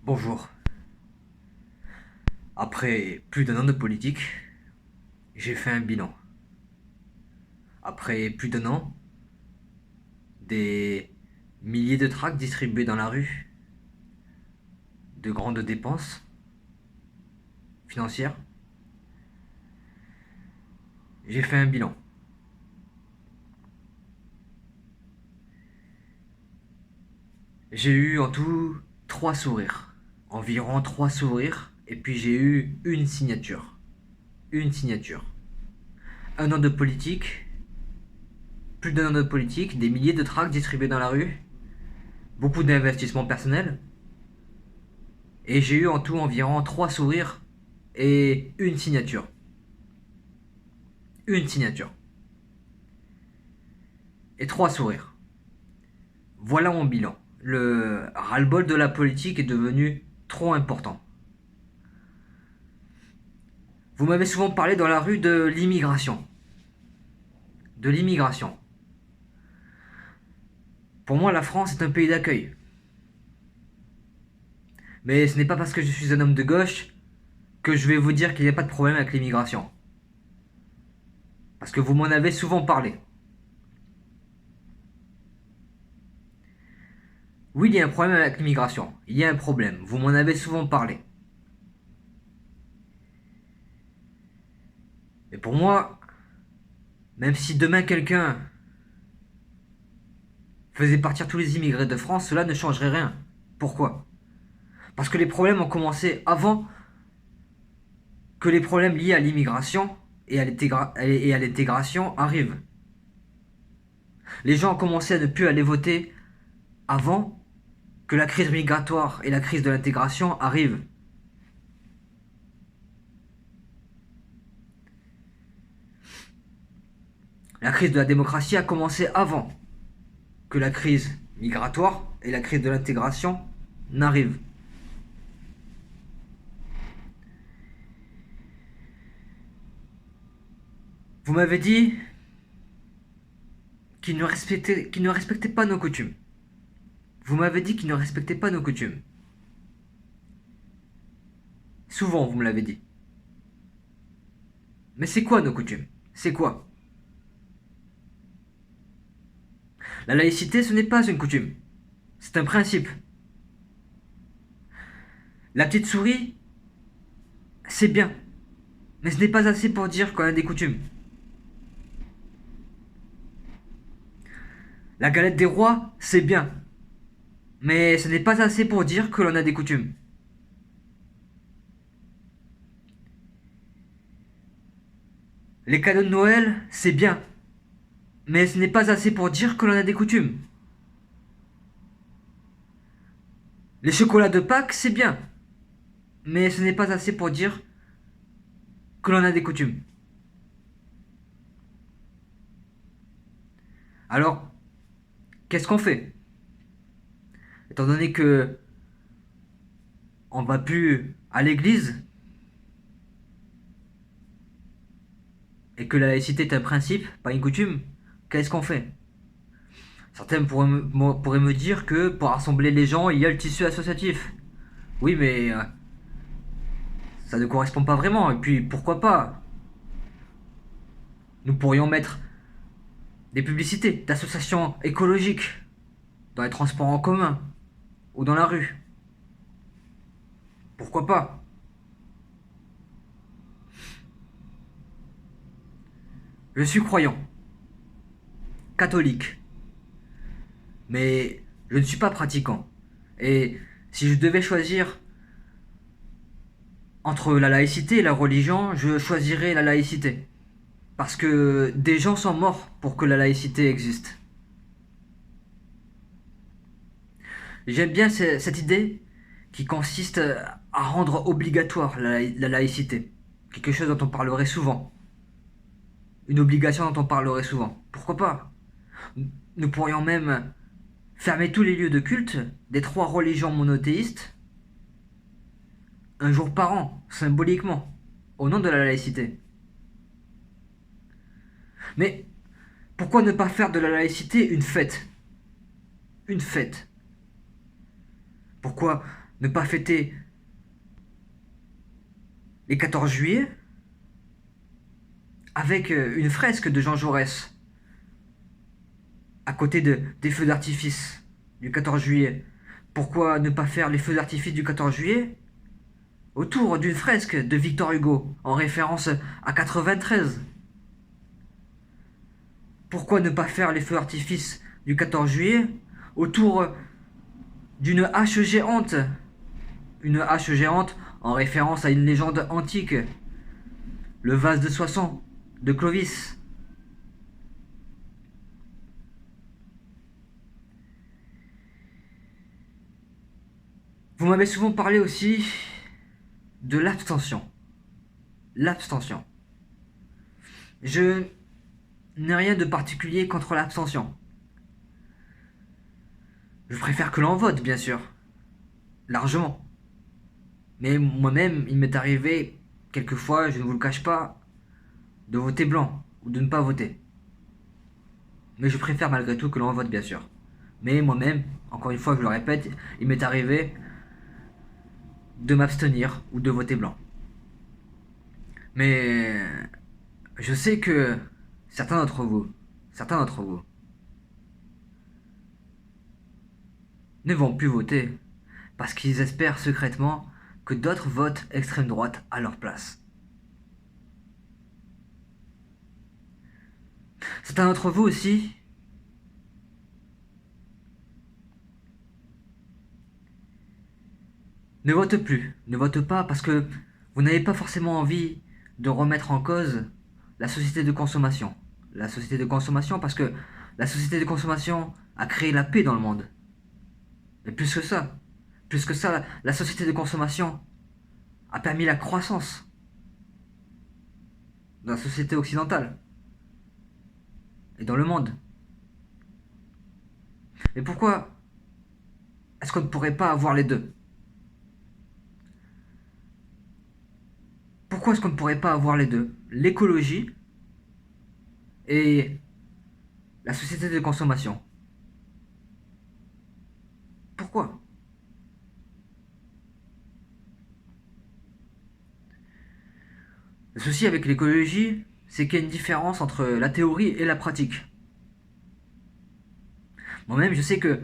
Bonjour. Après plus d'un an de politique, j'ai fait un bilan. Après plus d'un an, des milliers de tracts distribués dans la rue, de grandes dépenses financières, j'ai fait un bilan. J'ai eu en tout 3 sourires. Environ 3 sourires. Et puis j'ai eu une signature. Une signature. Un an de politique, plus d'un an de politique, des milliers de tracts distribués dans la rue, beaucoup d'investissements personnels. Et j'ai eu en tout environ 3 sourires et une signature. Une signature. Et 3 sourires. Voilà mon bilan. Le ras-le-bol de la politique est devenu trop important. Vous m'avez souvent parlé dans la rue de l'immigration. De l'immigration. Pour moi, la France est un pays d'accueil. Mais ce n'est pas parce que je suis un homme de gauche que je vais vous dire qu'il n'y a pas de problème avec l'immigration. Parce que vous m'en avez souvent parlé. Oui, il y a un problème avec l'immigration. Il y a un problème. Vous m'en avez souvent parlé. Mais pour moi, même si demain quelqu'un faisait partir tous les immigrés de France, cela ne changerait rien. Pourquoi? Parce que les problèmes ont commencé avant que les problèmes liés à l'immigration et à l'intégration arrivent. Les gens ont commencé à ne plus aller voter avant que la crise migratoire et la crise de l'intégration arrivent. La crise de la démocratie a commencé avant que la crise migratoire et la crise de l'intégration n'arrivent. Vous m'avez dit qu'ils ne respectaient pas nos coutumes. Vous m'avez dit qu'ils ne respectaient pas nos coutumes. Souvent, vous me l'avez dit. Mais c'est quoi nos coutumes? C'est quoi? La laïcité, ce n'est pas une coutume. C'est un principe. La petite souris, c'est bien. Mais ce n'est pas assez pour dire qu'on a des coutumes. La galette des rois, c'est bien. Mais ce n'est pas assez pour dire que l'on a des coutumes. Les cadeaux de Noël, c'est bien. Mais ce n'est pas assez pour dire que l'on a des coutumes. Les chocolats de Pâques, c'est bien. Mais ce n'est pas assez pour dire que l'on a des coutumes. Alors, qu'est-ce qu'on fait? Étant donné que on ne va plus à l'église et que la laïcité est un principe, pas une coutume, qu'est-ce qu'on fait? Certains pourraient me dire que pour rassembler les gens, il y a le tissu associatif. Oui, mais ça ne correspond pas vraiment. Et puis, pourquoi pas? Nous pourrions mettre des publicités d'associations écologiques dans les transports en commun ou dans la rue. Pourquoi pas? Je suis croyant, catholique, mais je ne suis pas pratiquant. Et si je devais choisir entre la laïcité et la religion, je choisirais la laïcité. Parce que des gens sont morts pour que la laïcité existe. J'aime bien cette idée qui consiste à rendre obligatoire la laïcité. Quelque chose dont on parlerait souvent. Une obligation dont on parlerait souvent. Pourquoi pas? Nous pourrions même fermer tous les lieux de culte des 3 religions monothéistes un jour par an, symboliquement, au nom de la laïcité. Mais pourquoi ne pas faire de la laïcité une fête? Une fête. Pourquoi Ne pas fêter les 14 juillet avec une fresque de Jean Jaurès à côté des feux d'artifice du 14 juillet? Pourquoi ne pas faire les feux d'artifice du 14 juillet autour d'une fresque de Victor Hugo en référence à 93? Pourquoi ne pas faire les feux d'artifice du 14 juillet autour d'une hache géante? Une hache géante en référence à une légende antique, le vase de Soissons de Clovis. Vous m'avez souvent parlé aussi de l'abstention. L'abstention. Je n'ai rien de particulier contre l'abstention. Je préfère que l'on vote, bien sûr. Largement. Mais moi-même, il m'est arrivé, quelquefois, je ne vous le cache pas, de voter blanc ou de ne pas voter. Mais je préfère malgré tout que l'on vote, bien sûr. Mais moi-même, encore une fois, je le répète, il m'est arrivé de m'abstenir ou de voter blanc. Mais je sais que certains d'entre vous ne vont plus voter parce qu'ils espèrent secrètement que d'autres votent extrême droite à leur place. Certains d'entre vous aussi ne votent plus, ne votent pas parce que vous n'avez pas forcément envie de remettre en cause la société de consommation. La société de consommation parce que la société de consommation a créé la paix dans le monde. Et plus que ça, la société de consommation a permis la croissance dans la société occidentale et dans le monde. Mais pourquoi est-ce qu'on ne pourrait pas avoir les deux? Pourquoi est-ce qu'on ne pourrait pas avoir les deux? L'écologie et la société de consommation. Pourquoi? Le souci avec l'écologie, c'est qu'il y a une différence entre la théorie et la pratique. Moi-même, je sais que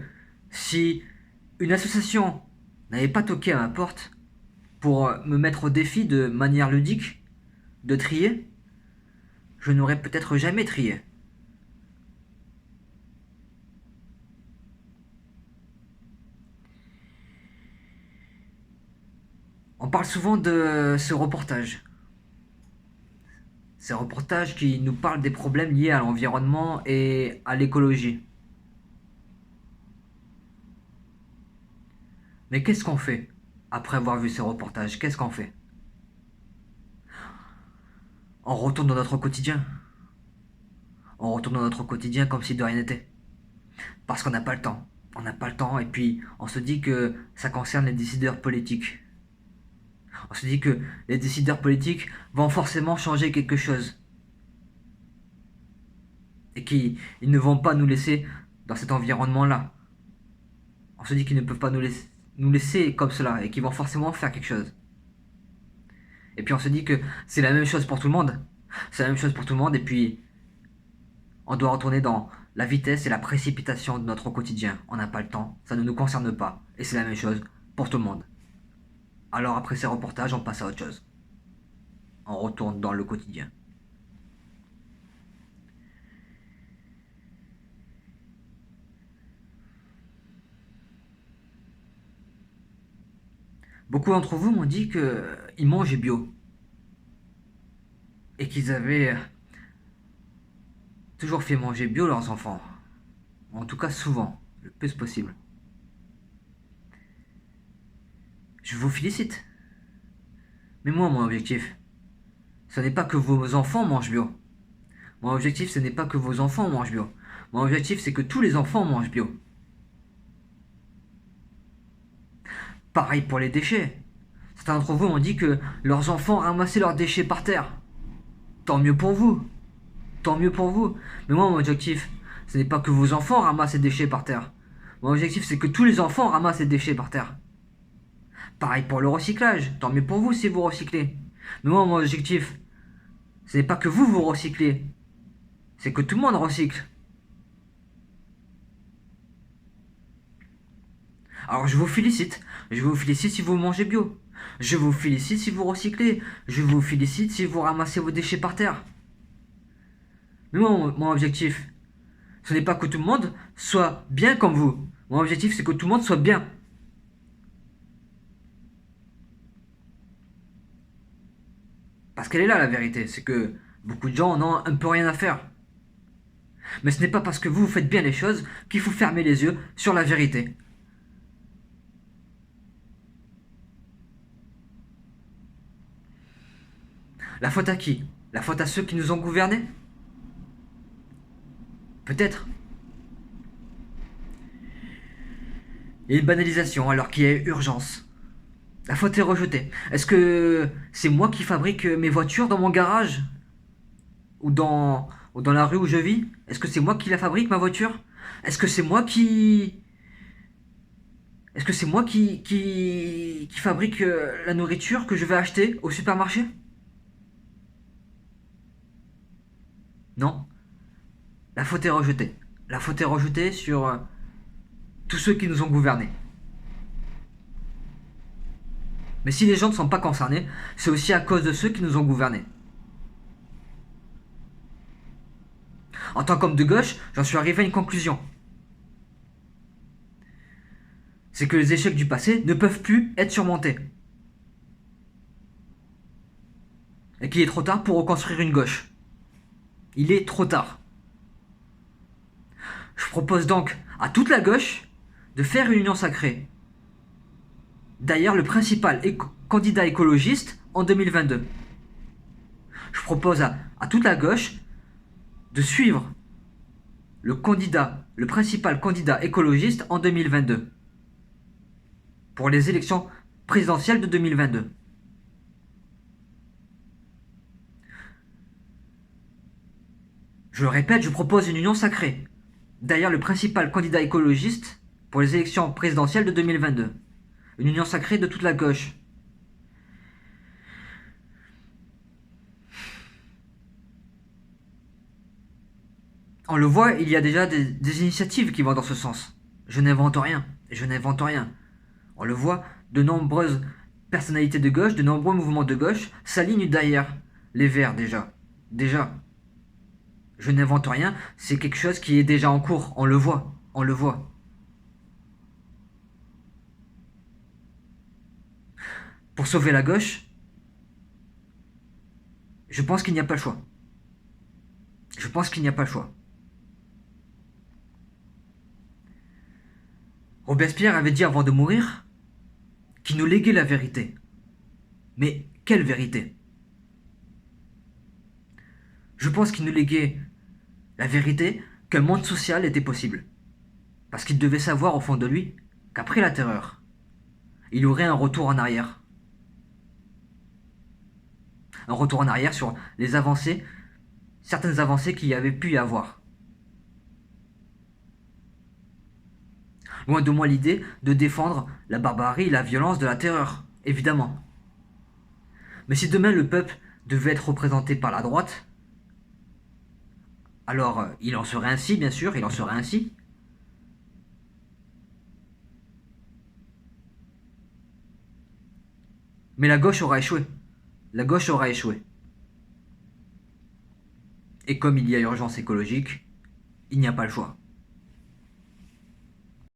si une association n'avait pas toqué à ma porte pour me mettre au défi de manière ludique de trier, je n'aurais peut-être jamais trié. On parle souvent de ce reportage. Ces reportages qui nous parlent des problèmes liés à l'environnement et à l'écologie. Mais qu'est-ce qu'on fait après avoir vu ces reportages? Qu'est-ce qu'on fait? On retourne dans notre quotidien. On retourne dans notre quotidien comme si de rien n'était. Parce qu'on n'a pas le temps. On n'a pas le temps et puis on se dit que ça concerne les décideurs politiques. On se dit que les décideurs politiques vont forcément changer quelque chose. Et qu'ils ne vont pas nous laisser dans cet environnement-là. On se dit qu'ils ne peuvent pas nous laisser comme cela et qu'ils vont forcément faire quelque chose. Et puis on se dit que c'est la même chose pour tout le monde. C'est la même chose pour tout le monde et puis on doit retourner dans la vitesse et la précipitation de notre quotidien. On n'a pas le temps, ça ne nous concerne pas. Et c'est la même chose pour tout le monde. Alors après ces reportages, on passe à autre chose. On retourne dans le quotidien. Beaucoup d'entre vous m'ont dit qu'ils mangeaient bio. Et qu'ils avaient toujours fait manger bio leurs enfants. En tout cas souvent, le plus possible. Je vous félicite. Mais moi, mon objectif, ce n'est pas que vos enfants mangent bio. Mon objectif, ce n'est pas que vos enfants mangent bio. Mon objectif, c'est que tous les enfants mangent bio. Pareil pour les déchets. Certains d'entre vous m'ont dit que leurs enfants ramassaient leurs déchets par terre. Tant mieux pour vous. Tant mieux pour vous. Mais moi, mon objectif, ce n'est pas que vos enfants ramassent les déchets par terre. Mon objectif, c'est que tous les enfants ramassent les déchets par terre. Pareil pour le recyclage, tant mieux pour vous si vous recyclez. Mais moi, mon objectif, ce n'est pas que vous recyclez, c'est que tout le monde recycle. Alors je vous félicite. Je vous félicite si vous mangez bio. Je vous félicite si vous recyclez. Je vous félicite si vous ramassez vos déchets par terre. Mais moi, mon objectif, ce n'est pas que tout le monde soit bien comme vous. Mon objectif, c'est que tout le monde soit bien. Parce qu'elle est là la vérité, c'est que beaucoup de gens en ont un peu rien à faire. Mais ce n'est pas parce que vous faites bien les choses qu'il faut fermer les yeux sur la vérité. La faute à qui? La faute à ceux qui nous ont gouvernés? Peut-être. Il y a une banalisation alors qu'il y a urgence. La faute est rejetée. Est-ce que c'est moi qui fabrique mes voitures dans mon garage? Ou dans la rue où je vis? Est-ce que c'est moi qui la fabrique, ma voiture? Est-ce que c'est moi qui... Est-ce que c'est moi qui fabrique la nourriture que je vais acheter au supermarché? Non. La faute est rejetée. La faute est rejetée sur tous ceux qui nous ont gouvernés. Mais si les gens ne sont pas concernés, c'est aussi à cause de ceux qui nous ont gouvernés. En tant qu'homme de gauche, j'en suis arrivé à une conclusion. C'est que les échecs du passé ne peuvent plus être surmontés. Et qu'il est trop tard pour reconstruire une gauche. Il est trop tard. Je propose donc à toute la gauche de faire une union sacrée. D'ailleurs, le principal candidat écologiste en 2022. Je propose à toute la gauche de suivre le principal candidat écologiste en 2022. Pour les élections présidentielles de 2022. Je le répète, je propose une union sacrée. D'ailleurs, le principal candidat écologiste pour les élections présidentielles de 2022. Une union sacrée de toute la gauche. On le voit, il y a déjà des initiatives qui vont dans ce sens. Je n'invente rien. Je n'invente rien. On le voit, de nombreuses personnalités de gauche, de nombreux mouvements de gauche s'alignent derrière les Verts déjà. Déjà. Je n'invente rien, c'est quelque chose qui est déjà en cours. On le voit. On le voit. Pour sauver la gauche, je pense qu'il n'y a pas le choix. Je pense qu'il n'y a pas le choix. Robespierre avait dit avant de mourir qu'il nous léguait la vérité. Mais quelle vérité? Je pense qu'il nous léguait la vérité qu'un monde social était possible. Parce qu'il devait savoir au fond de lui qu'après la terreur, il y aurait un retour en arrière. Un retour en arrière sur les avancées, certaines avancées qu'il y avait pu y avoir. Loin de moi l'idée de défendre la barbarie et la violence de la terreur, évidemment. Mais si demain le peuple devait être représenté par la droite, alors il en serait ainsi, bien sûr, il en serait ainsi. Mais la gauche aura échoué. La gauche aura échoué. Et comme il y a urgence écologique, il n'y a pas le choix.